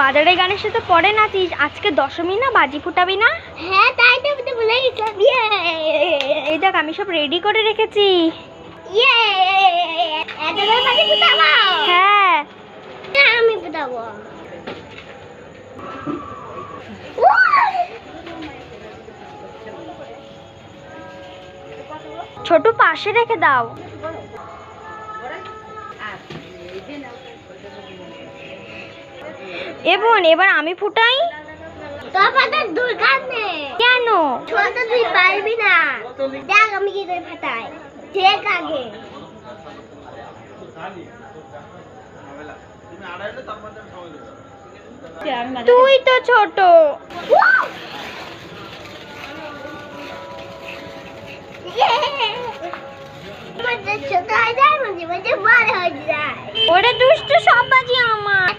বাজারে গানের সাথে পরে নাচিস, আজকে দশমী না, বাজি ফুটাবি না? হ্যাঁ তাই তো আমি তো ভুলে গেছিলাম। এই দেখ আমি সব রেডি করে রেখেছি। ইয়ে এতগুলো বাজি ফুটাবো? হ্যাঁ আমি ফুটাবো। ছোট পাশে রেখে দাও। বোন এবার আমি ফুটাই। তোর পাতে দরকার নেই। কেন? ছোট তুই পারবি না। দেখ আমি কি করে ফাটাই। ঠিক আগে তুই তো ছোট। ছোট হয়ে যায়, মাঝে মাঝে বড় হয়ে যায়। ওরে দুষ্টু, সব বাজি আমার।